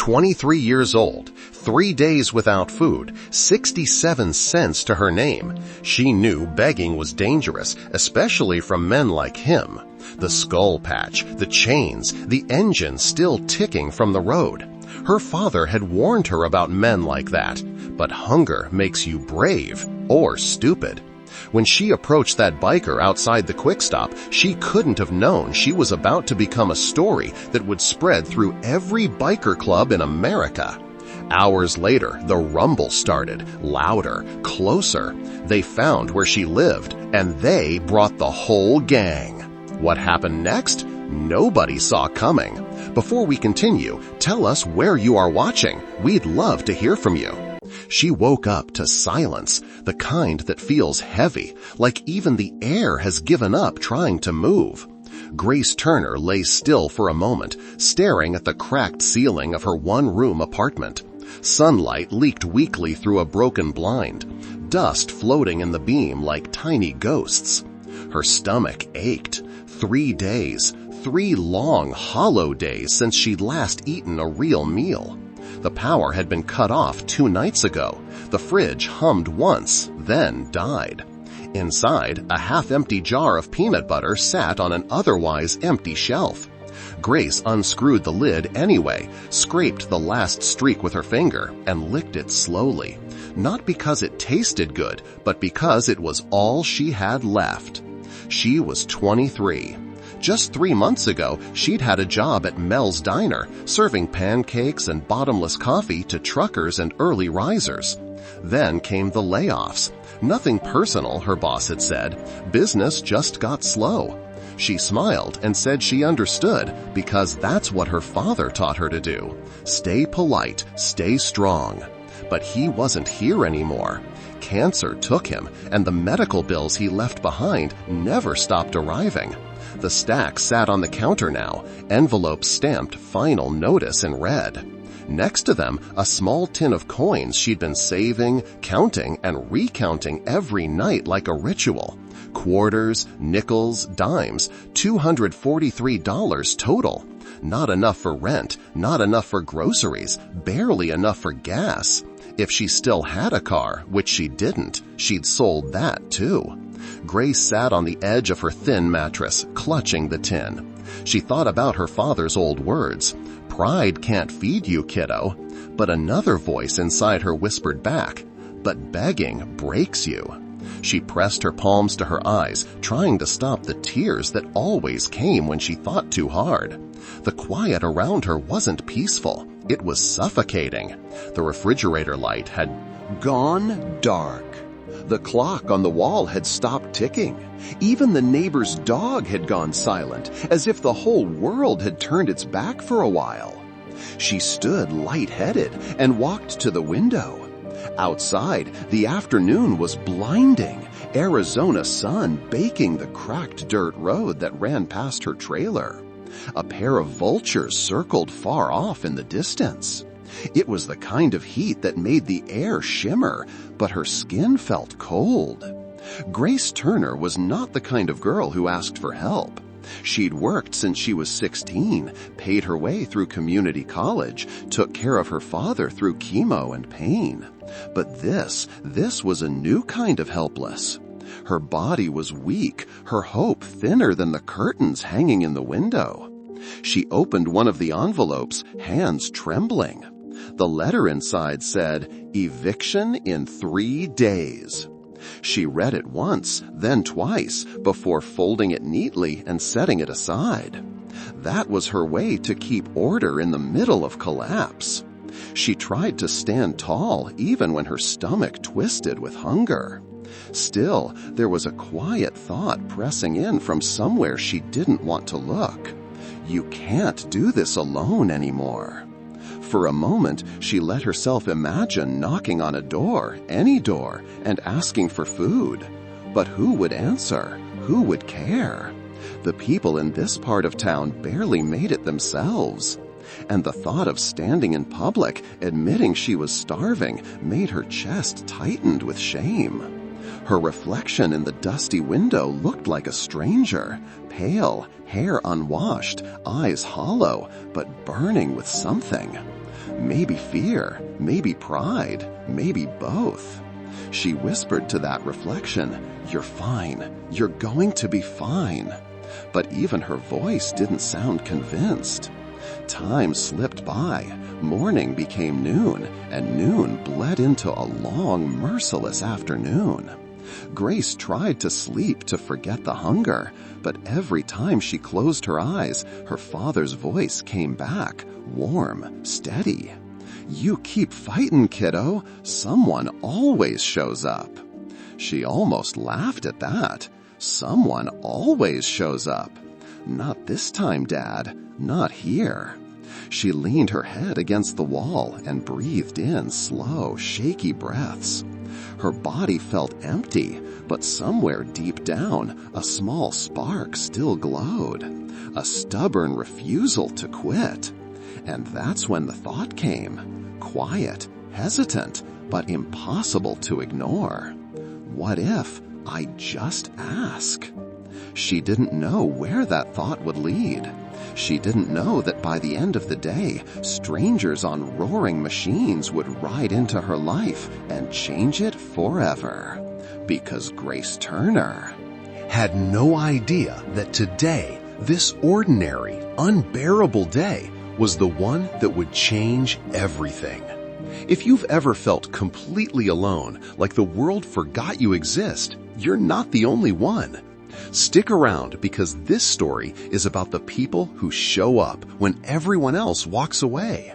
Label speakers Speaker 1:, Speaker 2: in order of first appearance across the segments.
Speaker 1: 23 years old, 3 days without food, 67 cents to her name. She knew begging was dangerous, especially from men like him. The skull patch, the chains, the engine still ticking from the road. Her father had warned her about men like that, but hunger makes you brave or stupid. When she approached that biker outside the quick stop, she couldn't have known she was about to become a story that would spread through every biker club in America. Hours later, the rumble started, louder, closer. They found where she lived, and they brought the whole gang. What happened next? Nobody saw coming. Before we continue, tell us where you are watching. We'd love to hear from you. She woke up to silence, the kind that feels heavy, like even the air has given up trying to move. Grace Turner lay still for a moment, staring at the cracked ceiling of her one-room apartment. Sunlight leaked weakly through a broken blind, dust floating in the beam like tiny ghosts. Her stomach ached. 3 days, 3 long, hollow days since she'd last eaten a real meal. The power had been cut off 2 nights ago. The fridge hummed once, then died. Inside, a half-empty jar of peanut butter sat on an otherwise empty shelf. Grace unscrewed the lid anyway, scraped the last streak with her finger, and licked it slowly. Not because it tasted good, but because it was all she had left. She was 23. Just 3 months ago, she'd had a job at Mel's Diner, serving pancakes and bottomless coffee to truckers and early risers. Then came the layoffs. Nothing personal, her boss had said. Business just got slow. She smiled and said she understood, because that's what her father taught her to do. Stay polite, stay strong. But he wasn't here anymore. Cancer took him, and the medical bills he left behind never stopped arriving. The stack sat on the counter now, envelopes stamped final notice in red. Next to them, a small tin of coins she'd been saving, counting, and recounting every night like a ritual. Quarters, nickels, dimes, $243 total. Not enough for rent, not enough for groceries, barely enough for gas. If she still had a car, which she didn't, she'd sold that too. Grace sat on the edge of her thin mattress, clutching the tin. She thought about her father's old words. Pride can't feed you, kiddo. But another voice inside her whispered back, but begging breaks you. She pressed her palms to her eyes, trying to stop the tears that always came when she thought too hard. The quiet around her wasn't peaceful. It was suffocating. The refrigerator light had gone dark. The clock on the wall had stopped ticking. Even the neighbor's dog had gone silent, as if the whole world had turned its back for a while. She stood lightheaded and walked to the window. Outside, the afternoon was blinding, Arizona sun baking the cracked dirt road that ran past her trailer. A pair of vultures circled far off in the distance. It was the kind of heat that made the air shimmer, but her skin felt cold. Grace Turner was not the kind of girl who asked for help. She'd worked since she was 16, paid her way through community college, took care of her father through chemo and pain. But this was a new kind of helpless. Her body was weak, her hope thinner than the curtains hanging in the window. She opened one of the envelopes, hands trembling. The letter inside said, "Eviction in 3 days." She read it once, then twice, before folding it neatly and setting it aside. That was her way to keep order in the middle of collapse. She tried to stand tall even when her stomach twisted with hunger. Still, there was a quiet thought pressing in from somewhere she didn't want to look. You can't do this alone anymore. For a moment, she let herself imagine knocking on a door, any door, and asking for food. But who would answer? Who would care? The people in this part of town barely made it themselves. And the thought of standing in public, admitting she was starving, made her chest tightened with shame. Her reflection in the dusty window looked like a stranger, pale, hair unwashed, eyes hollow, but burning with something. Maybe fear, maybe pride, maybe both. She whispered to that reflection, "You're fine. You're going to be fine." But even her voice didn't sound convinced. Time slipped by. Morning became noon, and noon bled into a long, merciless afternoon. Grace tried to sleep to forget the hunger, but every time she closed her eyes, her father's voice came back, warm, steady. "You keep fighting, kiddo. Someone always shows up." She almost laughed at that. Someone always shows up. "Not this time, Dad. Not here." She leaned her head against the wall and breathed in slow, shaky breaths. Her body felt empty, but somewhere deep down, a small spark still glowed. A stubborn refusal to quit. And that's when the thought came. Quiet, hesitant, but impossible to ignore. What if I just ask? She didn't know where that thought would lead. She didn't know that by the end of the day, strangers on roaring machines would ride into her life and change it forever. Because Grace Turner
Speaker 2: had no idea that today, this ordinary, unbearable day, was the one that would change everything. If you've ever felt completely alone, like the world forgot you exist, you're not the only one. Stick around because this story is about the people who show up when everyone else walks away.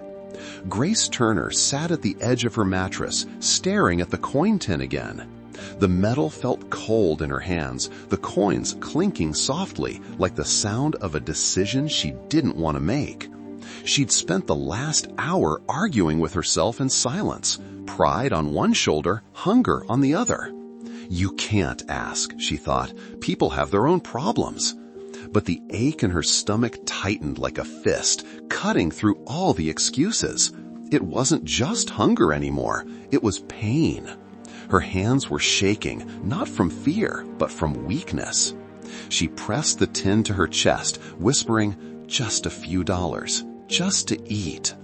Speaker 2: Grace Turner sat at the edge of her mattress, staring at the coin tin again. The metal felt cold in her hands, the coins clinking softly like the sound of a decision she didn't want to make. She'd spent the last hour arguing with herself in silence, pride on one shoulder, hunger on the other. You can't ask, she thought. People have their own problems. But the ache in her stomach tightened like a fist, cutting through all the excuses. It wasn't just hunger anymore. It was pain. Her hands were shaking, not from fear, but from weakness. She pressed the tin to her chest, whispering, "Just a few dollars, just to eat."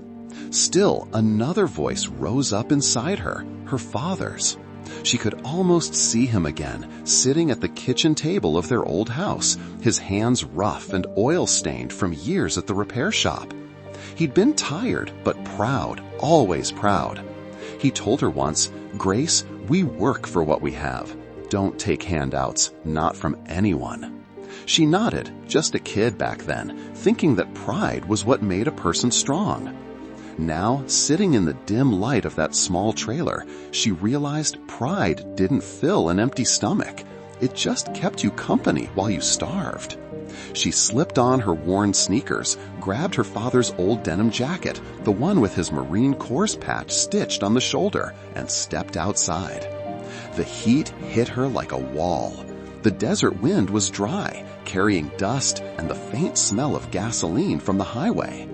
Speaker 2: Still, another voice rose up inside her, her father's. She could almost see him again, sitting at the kitchen table of their old house, his hands rough and oil-stained from years at the repair shop. He'd been tired, but proud, always proud. He told her once, "Grace, we work for what we have. Don't take handouts, not from anyone." She nodded, just a kid back then, thinking that pride was what made a person strong. Now, sitting in the dim light of that small trailer, she realized pride didn't fill an empty stomach. It just kept you company while you starved. She slipped on her worn sneakers, grabbed her father's old denim jacket, the one with his Marine Corps patch stitched on the shoulder, and stepped outside. The heat hit her like a wall. The desert wind was dry, carrying dust and the faint smell of gasoline from the highway.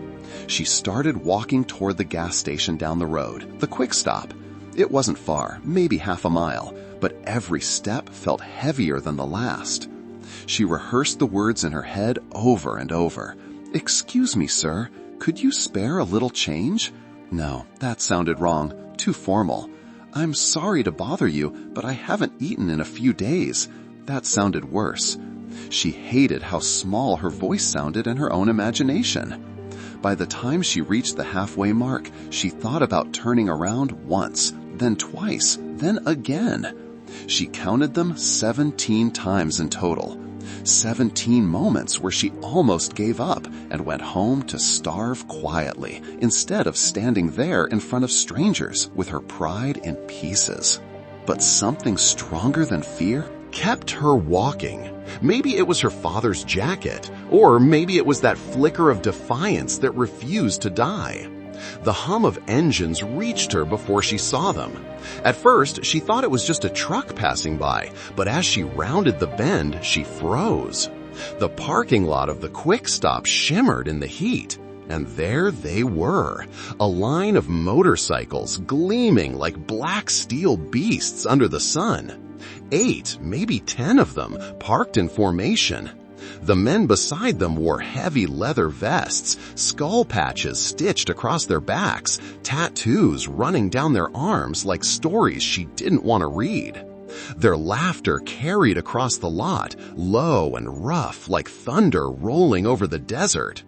Speaker 2: She started walking toward the gas station down the road, the quick stop. It wasn't far, maybe half a mile, but every step felt heavier than the last. She rehearsed the words in her head over and over. "Excuse me, sir, could you spare a little change?" No, that sounded wrong, too formal. "I'm sorry to bother you, but I haven't eaten in a few days." That sounded worse. She hated how small her voice sounded in her own imagination. By the time she reached the halfway mark, she thought about turning around once, then twice, then again. She counted them 17 times in total. 17 moments where she almost gave up and went home to starve quietly, instead of standing there in front of strangers with her pride in pieces. But something stronger than fear kept her walking. Maybe it was her father's jacket, or maybe it was that flicker of defiance that refused to die. The hum of engines reached her before she saw them. At first, she thought it was just a truck passing by, but as she rounded the bend, she froze. The parking lot of the quick stop shimmered in the heat, and there they were, a line of motorcycles gleaming like black steel beasts under the sun. 8, maybe 10 of them, parked in formation. The men beside them wore heavy leather vests, skull patches stitched across their backs, tattoos running down their arms like stories she didn't want to read. Their laughter carried across the lot, low and rough like thunder rolling over the desert.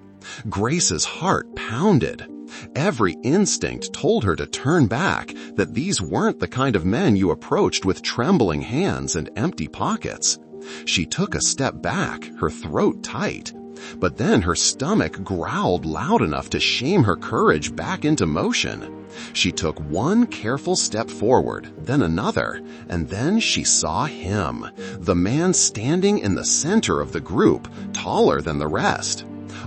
Speaker 2: Grace's heart pounded. Every instinct told her to turn back, that these weren't the kind of men you approached with trembling hands and empty pockets. She took a step back, her throat tight. But then her stomach growled loud enough to shame her courage back into motion. She took one careful step forward, then another, and then she saw him, the man standing in the center of the group, taller than the rest.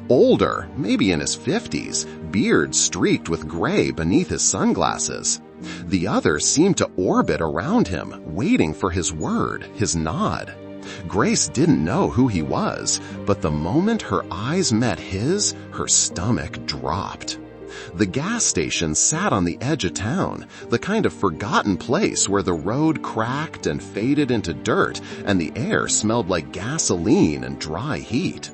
Speaker 2: Older, maybe in his 50s, beard streaked with gray beneath his sunglasses. The others seemed to orbit around him, waiting for his word, his nod. Grace didn't know who he was, but the moment her eyes met his, her stomach dropped. The gas station sat on the edge of town, the kind of forgotten place where the road cracked and faded into dirt and the air smelled like gasoline and dry heat.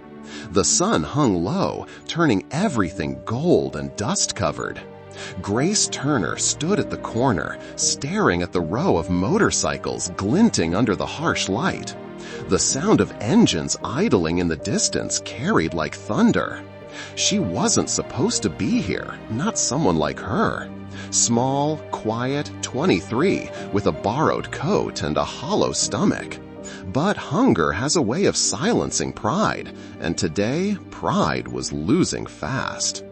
Speaker 2: The sun hung low, turning everything gold and dust-covered. Grace Turner stood at the corner, staring at the row of motorcycles glinting under the harsh light. The sound of engines idling in the distance carried like thunder. She wasn't supposed to be here, not someone like her. Small, quiet, 23, with a borrowed coat and a hollow stomach. But hunger has a way of silencing pride, and today pride was losing fast.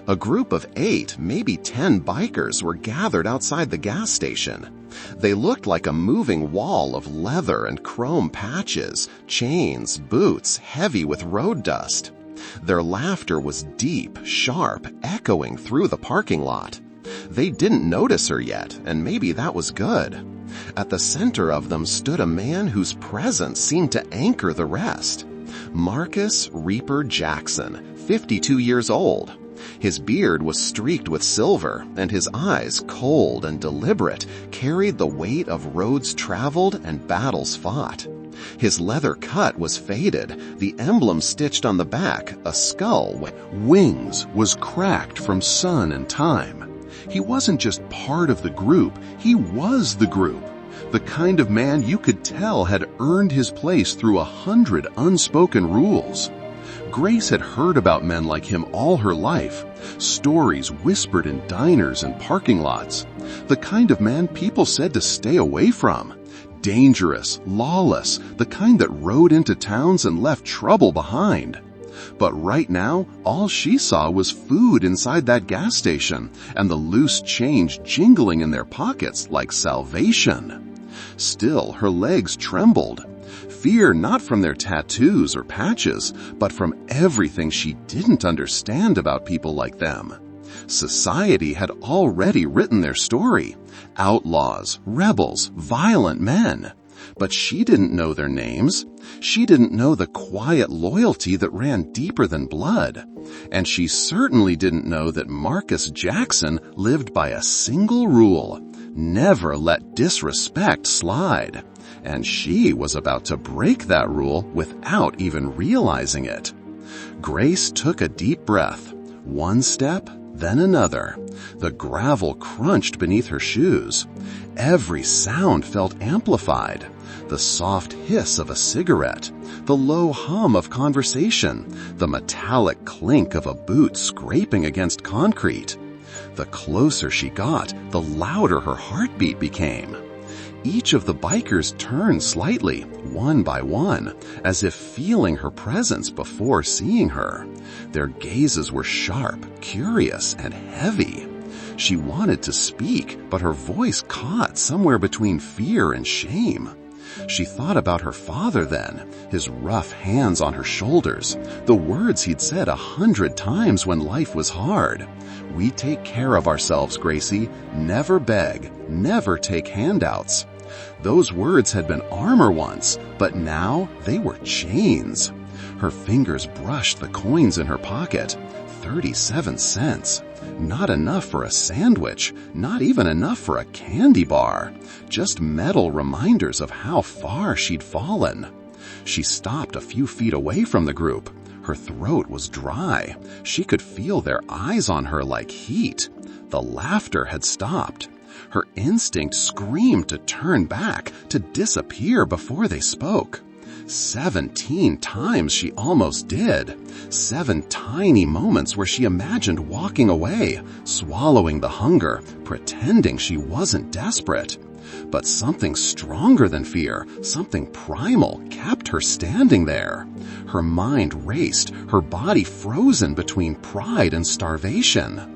Speaker 2: A group of 8, maybe 10 bikers were gathered outside the gas station. They looked like a moving wall of leather and chrome patches, chains, boots, heavy with road dust. Their laughter was deep, sharp, echoing through the parking lot. They didn't notice her yet, and maybe that was good. At the center of them stood a man whose presence seemed to anchor the rest. Marcus Reaper Jackson, 52 years old. His beard was streaked with silver, and his eyes, cold and deliberate, carried the weight of roads traveled and battles fought. His leather cut was faded, the emblem stitched on the back, a skull with
Speaker 3: wings, was cracked from sun and time. He wasn't just part of the group, he was the group. The kind of man you could tell had earned his place through 100 unspoken rules. Grace had heard about men like him all her life, stories whispered in diners and parking lots. The kind of man people said to stay away from. Dangerous, lawless, the kind that rode into towns and left trouble behind. But right now, all she saw was food inside that gas station and the loose change jingling in their pockets like salvation. Still, her legs trembled. Fear not from their tattoos or patches, but from everything she didn't understand about people like them. Society had already written their story. Outlaws, rebels, violent men. But she didn't know their names. She didn't know the quiet loyalty that ran deeper than blood. And she certainly didn't know that Marcus Jackson lived by a single rule: never let disrespect slide. And she was about to break that rule without even realizing it. Grace took a deep breath. One step, then another. The gravel crunched beneath her shoes. Every sound felt amplified. The soft hiss of a cigarette, the low hum of conversation, the metallic clink of a boot scraping against concrete. The closer she got, the louder her heartbeat became. Each of the bikers turned slightly, one by one, as if feeling her presence before seeing her. Their gazes were sharp, curious, and heavy. She wanted to speak, but her voice caught somewhere between fear and shame. She thought about her father then, his rough hands on her shoulders, the words he'd said 100 times when life was hard. "We take care of ourselves, Gracie. Never beg. Never take handouts." Those words had been armor once, but now they were chains. Her fingers brushed the coins in her pocket. 37 cents. Not enough for a sandwich, not even enough for a candy bar. Just metal reminders of how far she'd fallen. She stopped a few feet away from the group. Her throat was dry. She could feel their eyes on her like heat. The laughter had stopped. Her instinct screamed to turn back, to disappear before they spoke. 17 times she almost did. 7 tiny moments where she imagined walking away, swallowing the hunger, pretending she wasn't desperate. But something stronger than fear, something primal, kept her standing there. Her mind raced, her body frozen between pride and starvation.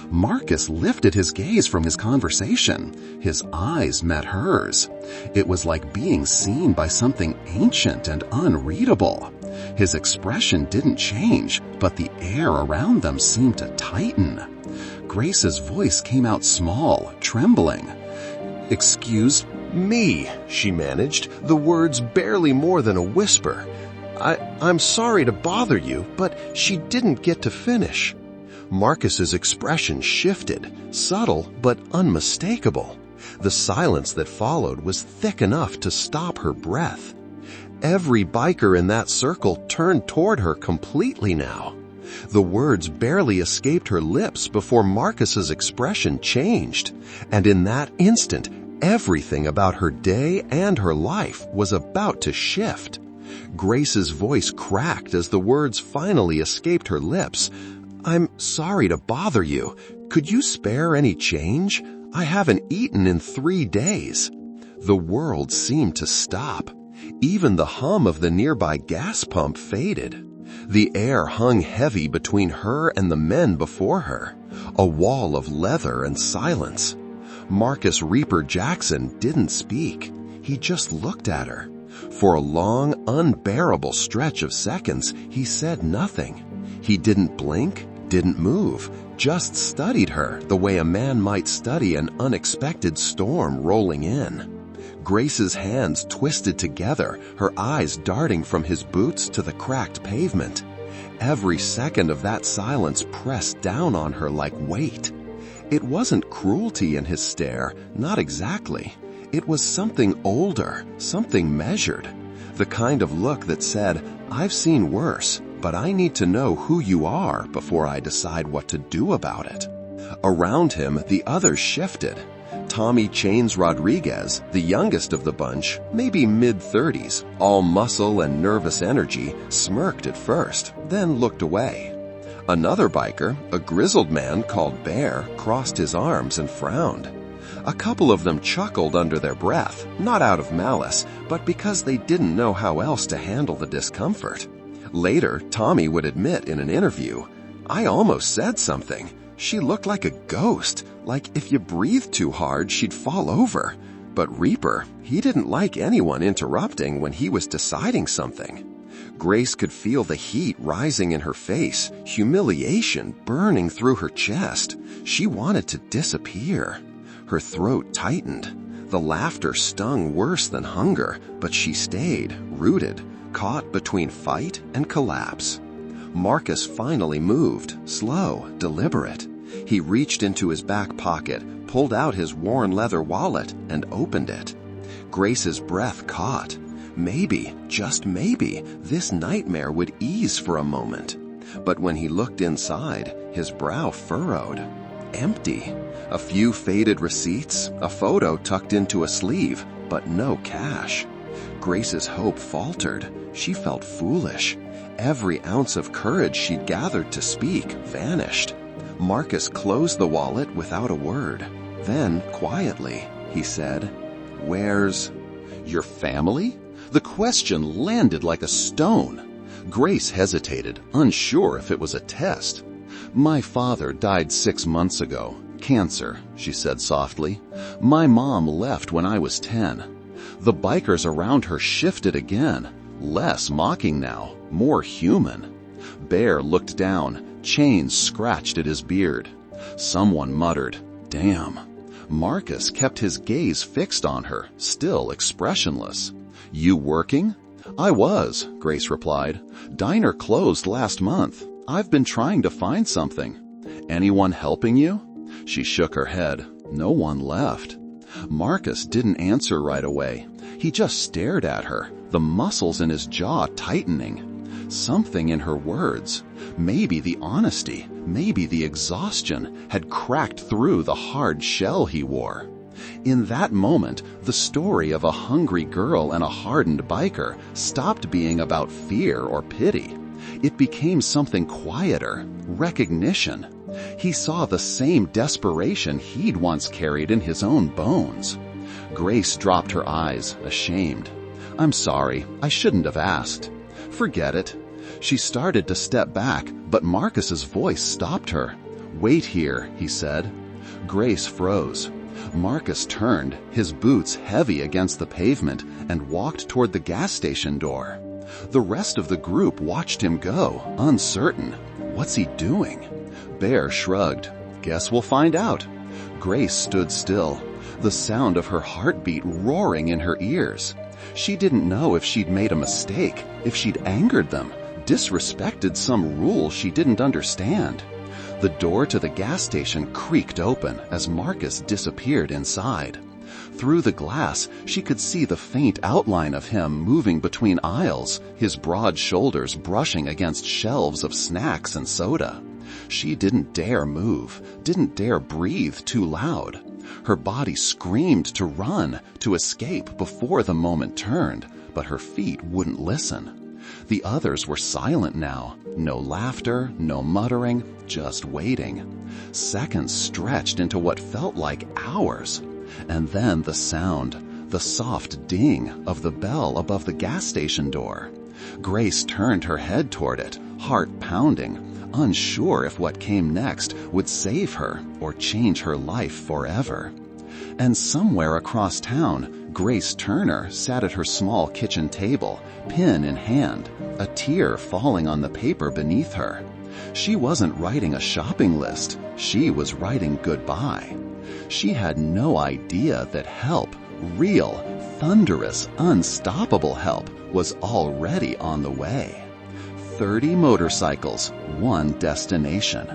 Speaker 3: Marcus lifted his gaze from his conversation. His eyes met hers. It was like being seen by something ancient and unreadable. His expression didn't change, but the air around them seemed to tighten. Grace's voice came out small, trembling.
Speaker 2: "Excuse me," she managed, the words barely more than a whisper. I'm sorry to bother you, but she didn't get to finish." Marcus's expression shifted, subtle but unmistakable. The silence that followed was thick enough to stop her breath. Every biker in that circle turned toward her completely now. The words barely escaped her lips before Marcus's expression changed, and in that instant, everything about her day and her life was about to shift. Grace's voice cracked as the words finally escaped her lips. "I'm sorry to bother you. Could you spare any change? I haven't eaten in 3 days." The world seemed to stop. Even the hum of the nearby gas pump faded. The air hung heavy between her and the men before her, a wall of leather and silence. Marcus Reaper Jackson didn't speak. He just looked at her. For a long, unbearable stretch of seconds, he said nothing. He didn't blink, didn't move, just studied her the way a man might study an unexpected storm rolling in. Grace's hands twisted together, her eyes darting from his boots to the cracked pavement. Every second of that silence pressed down on her like weight. It wasn't cruelty in his stare, not exactly. It was something older, something measured. The kind of look that said, "I've seen worse, but I need to know who you are before I decide what to do about it." Around him, the others shifted. Tommy Chains Rodriguez, the youngest of the bunch, maybe mid-30s, all muscle and nervous energy, smirked at first, then looked away. Another biker, a grizzled man called Bear, crossed his arms and frowned. A couple of them chuckled under their breath, not out of malice, but because they didn't know how else to handle the discomfort. Later, Tommy would admit in an interview, "I almost said something. She looked like a ghost, like if you breathed too hard, she'd fall over." But Reaper, he didn't like anyone interrupting when he was deciding something. Grace could feel the heat rising in her face, humiliation burning through her chest. She wanted to disappear. Her throat tightened. The laughter stung worse than hunger, but she stayed, rooted, caught between fight and collapse. Marcus finally moved, slow, deliberate. He reached into his back pocket, pulled out his worn leather wallet, and opened it. Grace's breath caught. Maybe, just maybe, this nightmare would ease for a moment. But when he looked inside, his brow furrowed. Empty. A few faded receipts, a photo tucked into a sleeve, but no cash. Grace's hope faltered. She felt foolish. Every ounce of courage she'd gathered to speak vanished. Marcus closed the wallet without a word. Then, quietly, he said, "Where's your family?" The question landed like a stone. Grace hesitated, unsure if it was a test. "My father died 6 months ago. Cancer," she said softly. "My mom left when I was 10. The bikers around her shifted again. Less mocking now, more human. Bear looked down, chains scratched at his beard. Someone muttered, "Damn." Marcus kept his gaze fixed on her, still expressionless. "You working?" "I was," Grace replied. "Diner closed last month. I've been trying to find something." "Anyone helping you?" She shook her head. No one left. Marcus didn't answer right away. He just stared at her,
Speaker 3: the muscles in his jaw tightening. Something in her words, maybe the honesty, maybe the exhaustion, had cracked through the hard shell he wore. In that moment, the story of a hungry girl and a hardened biker stopped being about fear or pity. It became something quieter, recognition. He saw the same desperation he'd once carried in his own bones. Grace dropped her eyes, ashamed. "I'm sorry, I shouldn't have asked." "Forget it." She started to step back, but Marcus's voice stopped her. "Wait here," he said. Grace froze. Marcus turned, his boots heavy against the pavement, and walked toward the gas station door. The rest of the group watched him go, uncertain. What's he doing? Bear shrugged. "Guess we'll find out." Grace stood still, the sound of her heartbeat roaring in her ears. She didn't know if she'd made a mistake, if she'd angered them, disrespected some rule she didn't understand. The door to the gas station creaked open as Marcus disappeared inside. Through the glass, she could see the faint outline of him moving between aisles, his broad shoulders brushing against shelves of snacks and soda. She didn't dare move, didn't dare breathe too loud. Her body screamed to run, to escape before the moment turned, but her feet wouldn't listen. The others were silent now. No laughter, no muttering, just waiting. Seconds stretched into what felt like hours. And then the sound, the soft ding of the bell above the gas station door. Grace turned her head toward it, heart pounding, unsure if what came next would save her or change her life forever. And somewhere across town, Grace Turner sat at her small kitchen table, pen in hand, a tear falling on the paper beneath her. She wasn't writing a shopping list, she was writing goodbye. She had no idea that help, real, thunderous, unstoppable help, was already on the way. 30 motorcycles, one destination.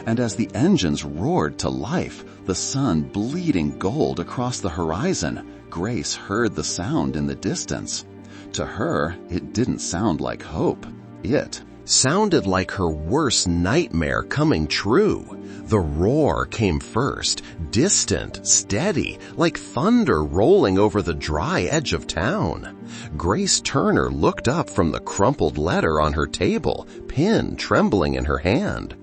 Speaker 3: And as the engines roared to life, the sun bleeding gold across the horizon, Grace heard the sound in the distance. To her, it didn't sound like hope. It
Speaker 1: sounded like her worst nightmare coming true. The roar came first, distant, steady, like thunder rolling over the dry edge of town. Grace Turner looked up from the crumpled letter on her table, pen trembling in her hand.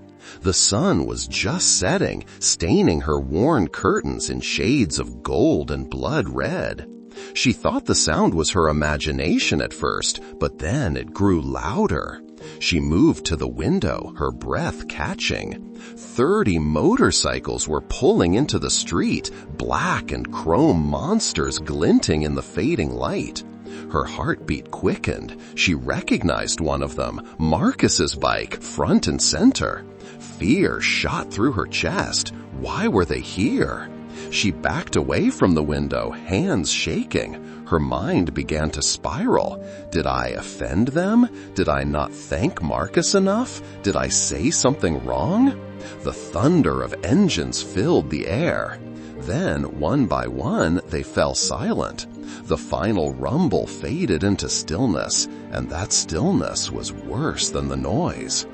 Speaker 1: The sun was just setting, staining her worn curtains in shades of gold and blood red. She thought the sound was her imagination at first, but then it grew louder. She moved to the window, her breath catching. 30 motorcycles were pulling into the street, black and chrome monsters glinting in the fading light. Her heartbeat quickened. She recognized one of them, Marcus's bike, front and center. Fear shot through her chest. Why were they here? She backed away from the window, hands shaking. Her mind began to spiral. Did I offend them? Did I not thank Marcus enough? Did I say something wrong? The thunder of engines filled the air. Then, one by one, they fell silent. The final rumble faded into stillness, and that stillness was worse than the noise.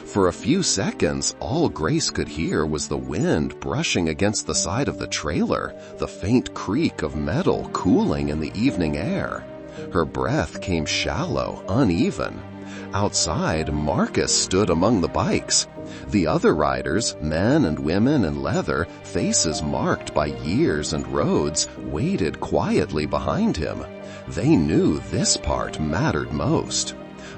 Speaker 1: For a few seconds, all Grace could hear was the wind brushing against the side of the trailer, the faint creak of metal cooling in the evening air. Her breath came shallow, uneven. Outside, Marcus stood among the bikes. The other riders, men and women in leather, faces marked by years and roads, waited quietly behind him. They knew this part mattered most.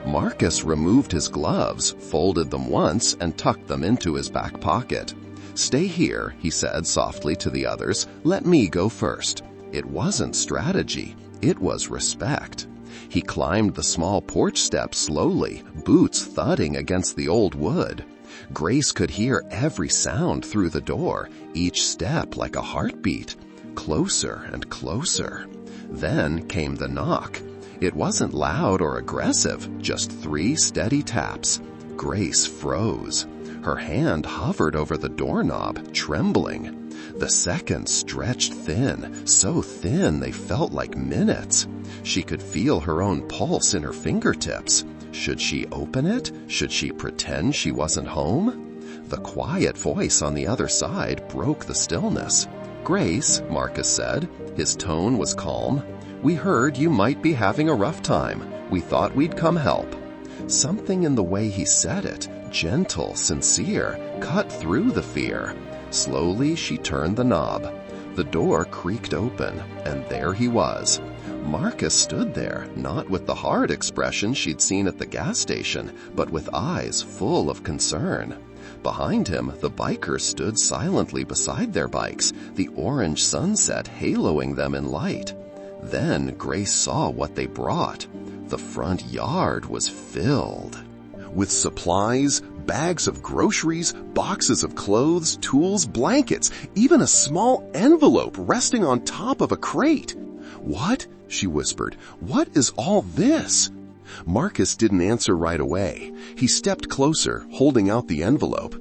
Speaker 1: Marcus removed his gloves, folded them once, and tucked them into his back pocket. "Stay here," he said softly to the others. "Let me go first." It wasn't strategy. It was respect. He climbed the small porch steps slowly, boots thudding against the old wood. Grace could hear every sound through the door, each step like a heartbeat. Closer and closer. Then came the knock. It wasn't loud or aggressive, just 3 steady taps. Grace froze. Her hand hovered over the doorknob, trembling. The seconds stretched thin, so thin they felt like minutes. She could feel her own pulse in her fingertips. Should she open it? Should she pretend she wasn't home? The quiet voice on the other side broke the stillness. "Grace," Marcus said. His tone was calm. "We heard you might be having a rough time. We thought we'd come help." Something in the way he said it, gentle, sincere, cut through the fear. Slowly she turned the knob. The door creaked open, and there he was. Marcus stood there, not with the hard expression she'd seen at the gas station, but with eyes full of concern. Behind him, the bikers stood silently beside their bikes, the orange sunset haloing them in light. Then Grace saw what they brought. The front yard was filled
Speaker 3: with supplies, bags of groceries, boxes of clothes, tools, blankets, even a small envelope resting on top of a crate. "What?" she whispered. "What is all this?" Marcus didn't answer right away. He stepped closer, holding out the envelope.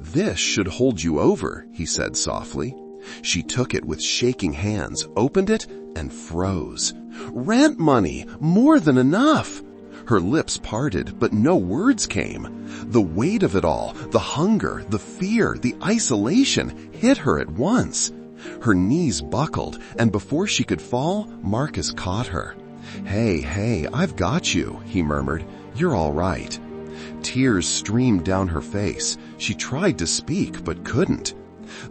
Speaker 3: "This should hold you over," he said softly. She took it with shaking hands, opened it, and froze. "Rent money! More than enough!" Her lips parted, but no words came. The weight of it all, the hunger, the fear, the isolation, hit her at once. Her knees buckled, and before she could fall, Marcus caught her. Hey, I've got you," he murmured. "You're all right." Tears streamed down her face. She tried to speak, but couldn't.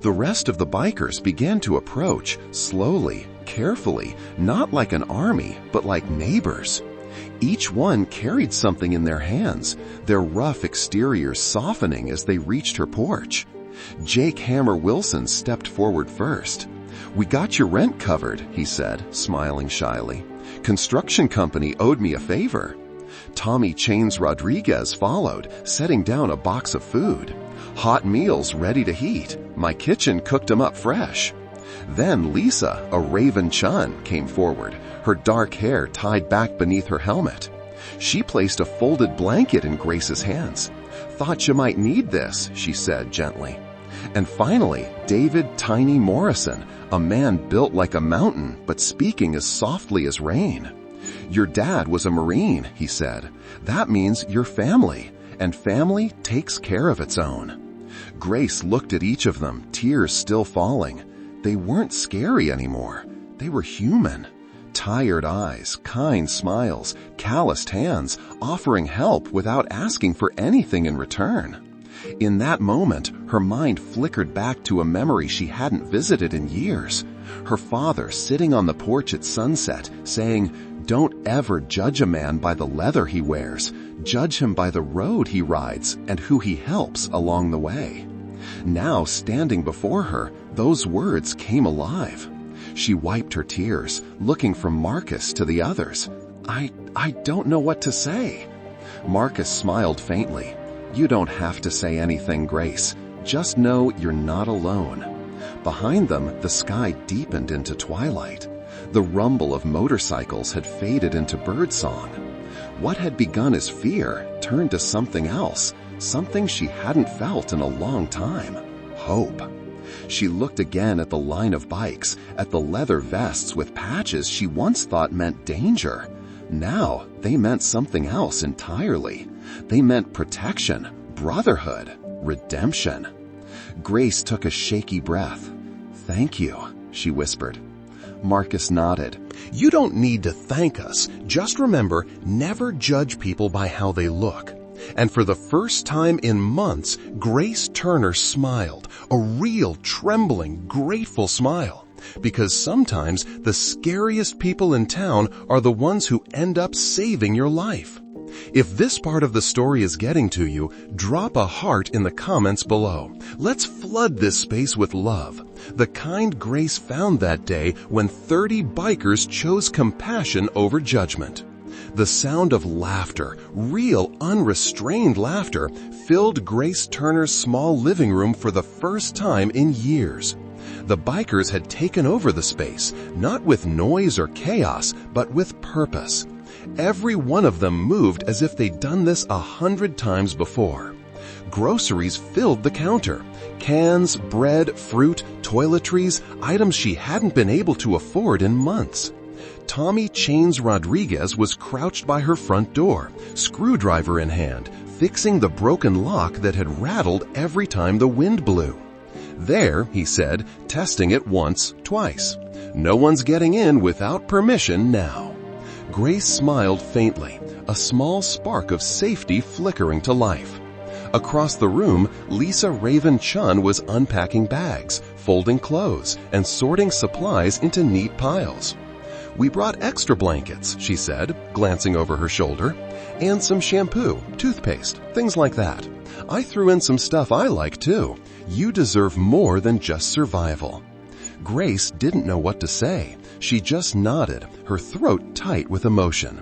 Speaker 3: The rest of the bikers began to approach, slowly, carefully, not like an army, but like neighbors. Each one carried something in their hands, their rough exteriors softening as they reached her porch. Jake Hammer Wilson stepped forward first. "We got your rent covered," he said, smiling shyly. "Construction company owed me a favor." Tommy Chains Rodriguez followed, setting down a box of food. "Hot meals ready to heat. My kitchen cooked 'em up fresh." Then Lisa, a Raven Chun, came forward, her dark hair tied back beneath her helmet. She placed a folded blanket in Grace's hands. "Thought you might need this," she said gently. And finally, David Tiny Morrison, a man built like a mountain but speaking as softly as rain. "Your dad was a Marine," he said. "That means you're family, and family takes care of its own." Grace looked at each of them, tears still falling. They weren't scary anymore. They were human. Tired eyes, kind smiles, calloused hands, offering help without asking for anything in return. In that moment, her mind flickered back to a memory she hadn't visited in years. Her father sitting on the porch at sunset, saying, "Don't ever judge a man by the leather he wears. Judge him by the road he rides and who he helps along the way." Now, standing before her, those words came alive. She wiped her tears, looking from Marcus to the others. I don't know what to say." Marcus smiled faintly. "You don't have to say anything, Grace. Just know you're not alone." Behind them, the sky deepened into twilight. The rumble of motorcycles had faded into birdsong. What had begun as fear turned to something else, something she hadn't felt in a long time: hope. She looked again at the line of bikes, at the leather vests with patches she once thought meant danger. Now they meant something else entirely. They meant protection, brotherhood, redemption. Grace took a shaky breath. "Thank you," she whispered. Marcus nodded. "You don't need to thank us. Just remember, never judge people by how they look." And for the first time in months, Grace Turner smiled, a real, trembling, grateful smile. Because sometimes the scariest people in town are the ones who end up saving your life. If this part of the story is getting to you, drop a heart in the comments below. Let's flood this space with love. The kind Grace found that day when 30 bikers chose compassion over judgment. The sound of laughter, real unrestrained laughter, filled Grace Turner's small living room for the first time in years. The bikers had taken over the space, not with noise or chaos, but with purpose. Every one of them moved as if they'd done this 100 times before.
Speaker 2: Groceries filled the counter. Cans, bread, fruit, toiletries, items she hadn't been able to afford in months. Tommy Chains Rodriguez was crouched by her front door, screwdriver in hand, fixing the broken lock that had rattled every time the wind blew. "There," he said, testing it once, twice. "No one's getting in without permission now." Grace smiled faintly, a small spark of safety flickering to life. Across the room, Lisa Raven Chun was unpacking bags, folding clothes, and sorting supplies into neat piles. "We brought extra blankets," she said, glancing over her shoulder, "and some shampoo, toothpaste, things like that. I threw in some stuff I like too. You deserve more than just survival." Grace didn't know what to say. She just nodded, her throat tight with emotion.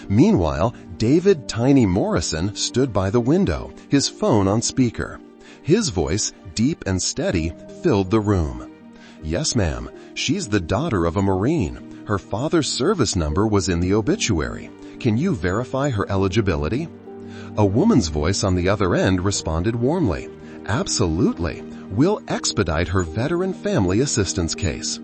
Speaker 2: Meanwhile, David Tiny Morrison stood by the window, his phone on speaker. His voice, deep and steady, filled the room. "Yes, ma'am. She's the daughter of a Marine. Her father's service number was in the obituary. Can you verify her eligibility?" A woman's voice on the other end responded warmly. "Absolutely. We'll expedite her veteran family assistance case."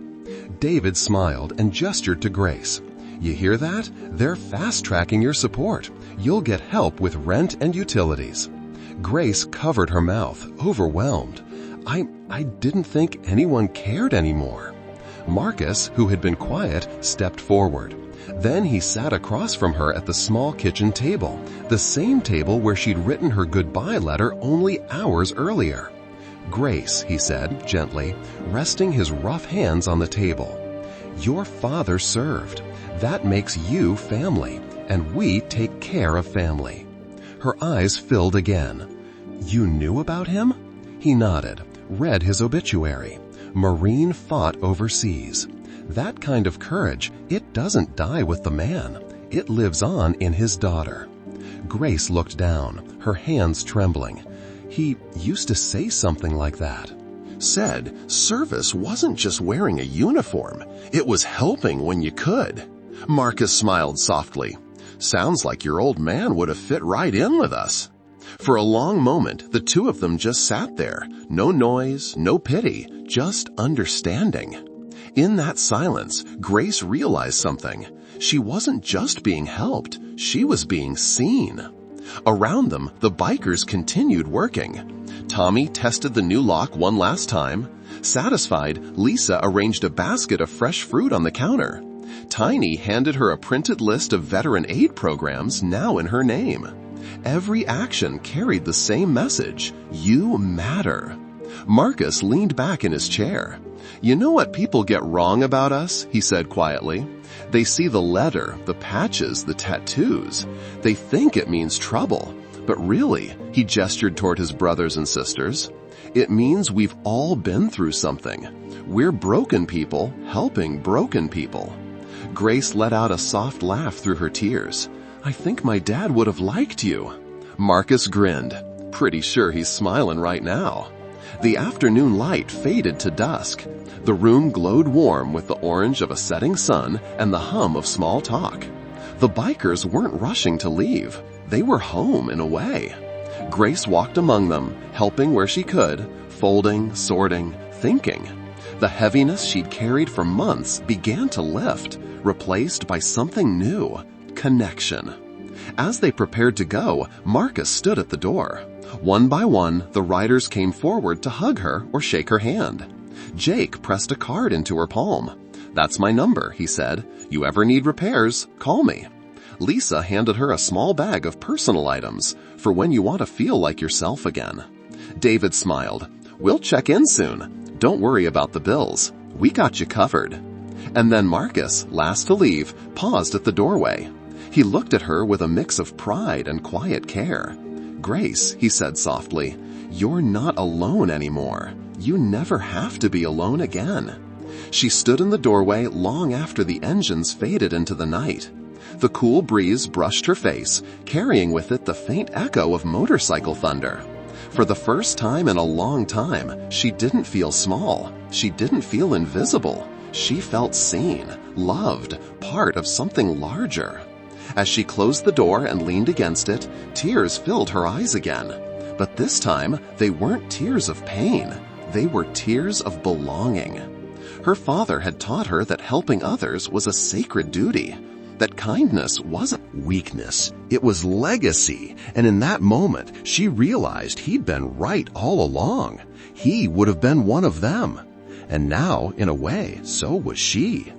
Speaker 2: David smiled and gestured to Grace. "You hear that? They're fast-tracking your support. You'll get help with rent and utilities." Grace covered her mouth, overwhelmed. I didn't think anyone cared anymore." Marcus, who had been quiet, stepped forward. Then he sat across from her at the small kitchen table, the same table where she'd written her goodbye letter only hours earlier. "Grace," he said gently, resting his rough hands on the table, "your father served. That makes you family, and we take care of family." Her eyes filled again. "You knew about him?" He nodded, read his obituary. Marine fought overseas. That kind of courage, it doesn't die with the man. It lives on in his daughter. Grace looked down, her hands trembling. "He used to say something like that."
Speaker 1: Said service wasn't just wearing a uniform. It was helping when you could. Marcus smiled softly. "Sounds like your old man would have fit right in with us." For a long moment, the two of them just sat there. No noise, no pity, just understanding. In that silence, Grace realized something. She wasn't just being helped, she was being seen. Around them, the bikers continued working. Tommy tested the new lock one last time. Satisfied, Lisa arranged a basket of fresh fruit on the counter. Tiny handed her a printed list of veteran aid programs now in her name. Every action carried the same message: you matter. Marcus leaned back in his chair. "You know what people get wrong about us?" he said quietly. "They see the letter, the patches, the tattoos. They think it means trouble. But really," he gestured toward his brothers and sisters, "it means we've all been through something. We're broken people helping broken people." Grace let out a soft laugh through her tears. "I think my dad would have liked you." Marcus grinned. "Pretty sure he's smiling right now." The afternoon light faded to dusk. The room glowed warm with the orange of a setting sun and the hum of small talk. The bikers weren't rushing to leave. They were home in a way. Grace walked among them, helping where she could, folding, sorting, thinking. The heaviness she'd carried for months began to lift, replaced by something new: connection. As they prepared to go, Marcus stood at the door. One by one, the riders came forward to hug her or shake her hand. Jake pressed a card into her palm. "That's my number," he said. "You ever need repairs, call me." Lisa handed her a small bag of personal items for when you want to feel like yourself again. David smiled. "We'll check in soon. Don't worry about the bills. We got you covered." And then Marcus, last to leave, paused at the doorway. He looked at her with a mix of pride and quiet care. "Grace," he said softly, "you're not alone anymore. You never have to be alone again." She stood in the doorway long after the engines faded into the night. The cool breeze brushed her face, carrying with it the faint echo of motorcycle thunder. For the first time in a long time, she didn't feel small. She didn't feel invisible. She felt seen, loved, part of something larger. As she closed the door and leaned against it, tears filled her eyes again. But this time, they weren't tears of pain. They were tears of belonging. Her father had taught her that helping others was a sacred duty, that kindness wasn't weakness, it was legacy, and in that moment, she realized he'd been right all along. He would have been one of them. And now, in a way, so was she.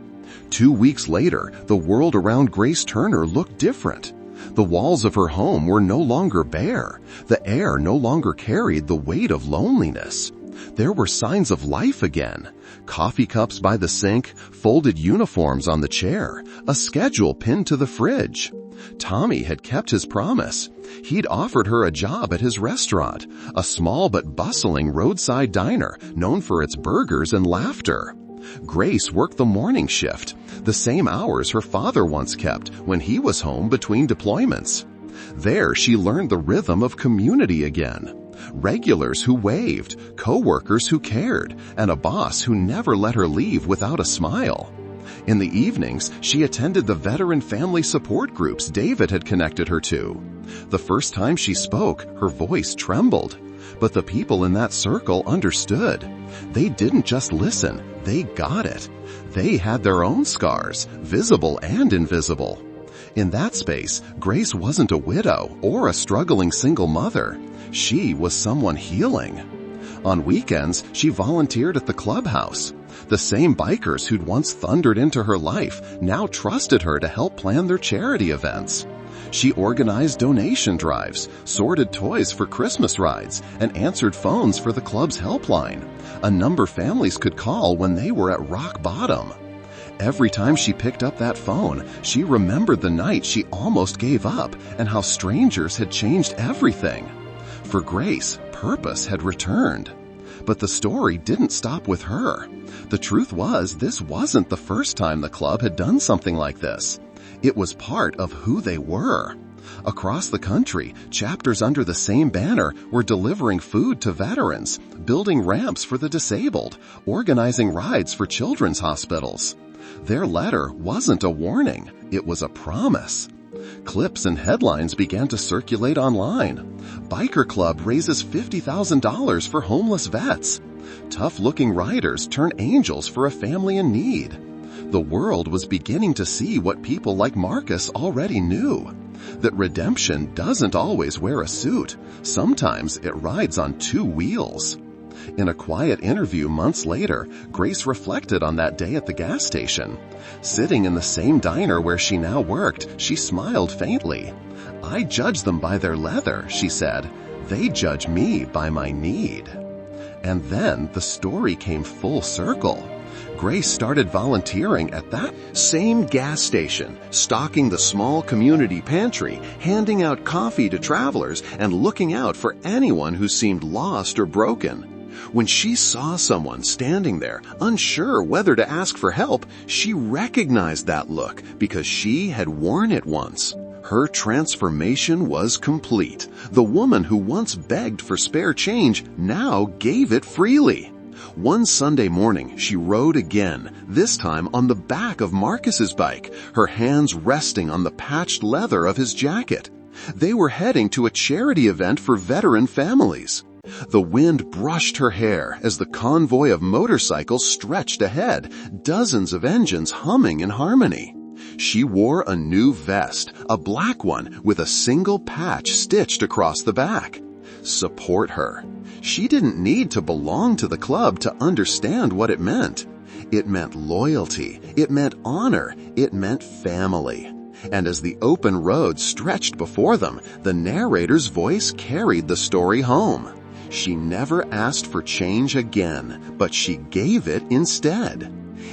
Speaker 1: 2 weeks later, the world around Grace Turner looked different. The walls of her home were no longer bare. The air no longer carried the weight of loneliness. There were signs of life again. Coffee cups by the sink, folded uniforms on the chair, a schedule pinned to the fridge. Tommy had kept his promise. He'd offered her a job at his restaurant, a small but bustling roadside diner known for its burgers and laughter. Grace worked the morning shift, the same hours her father once kept when he was home between deployments. There she learned the rhythm of community again. Regulars who waved, co-workers who cared, and a boss who never let her leave without a smile. In the evenings, she attended the veteran family support groups David had connected her to. The first time she spoke, her voice trembled. But the people in that circle understood. They didn't just listen, they got it. They had their own scars, visible and invisible. In that space, Grace wasn't a widow or a struggling single mother. She was someone healing. On weekends, she volunteered at the clubhouse. The same bikers who'd once thundered into her life now trusted her to help plan their charity events. She organized donation drives, sorted toys for Christmas rides, and answered phones for the club's helpline, a number families could call when they were at rock bottom. Every time she picked up that phone, she remembered the night she almost gave up and how strangers had changed everything. For Grace, purpose had returned. But the story didn't stop with her. The truth was, this wasn't the first time the club had done something like this. It was part of who they were. Across the country, chapters under the same banner were delivering food to veterans, building ramps for the disabled, organizing rides for children's hospitals. Their letter wasn't a warning, it was a promise. Clips and headlines began to circulate online. Biker Club raises $50,000 for homeless vets. Tough-looking riders turn angels for a family in need. The world was beginning to see what people like Marcus already knew, that redemption doesn't always wear a suit. Sometimes it rides on 2 wheels. In a quiet interview months later, Grace reflected on that day at the gas station. Sitting in the same diner where she now worked, she smiled faintly. "I judge them by their leather," she said. "They judge me by my need." And then the story came full circle. Grace started volunteering at that same gas station, stocking the small community pantry, handing out coffee to travelers, and looking out for anyone who seemed lost or broken. When she saw someone standing there, unsure whether to ask for help, she recognized that look because she had worn it once. Her transformation was complete. The woman who once begged for spare change now gave it freely. One Sunday morning, she rode again, this time on the back of Marcus's bike, her hands resting on the patched leather of his jacket. They were heading to a charity event for veteran families. The wind brushed her hair as the convoy of motorcycles stretched ahead, dozens of engines humming in harmony. She wore a new vest, a black one with a single patch stitched across the back. Support her. She didn't need to belong to the club to understand what it meant. It meant loyalty. It meant honor. It meant family. And as the open road stretched before them, the narrator's voice carried the story home. She never asked for change again, but she gave it instead.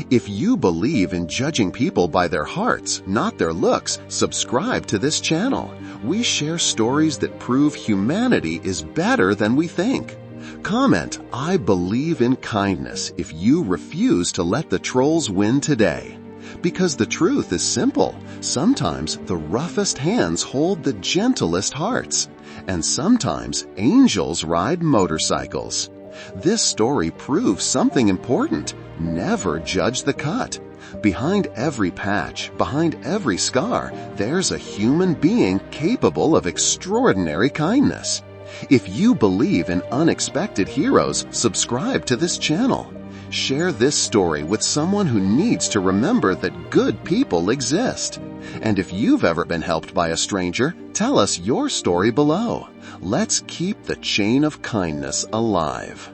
Speaker 1: If you believe in judging people by their hearts, not their looks, subscribe to this channel. We share stories that prove humanity is better than we think. Comment, "I believe in kindness," if you refuse to let the trolls win today. Because the truth is simple. Sometimes the roughest hands hold the gentlest hearts. And sometimes angels ride motorcycles. This story proves something important. Never judge the cut. Behind every patch, behind every scar, there's a human being capable of extraordinary kindness. If you believe in unexpected heroes, subscribe to this channel. Share this story with someone who needs to remember that good people exist. And if you've ever been helped by a stranger, tell us your story below. Let's keep the chain of kindness alive.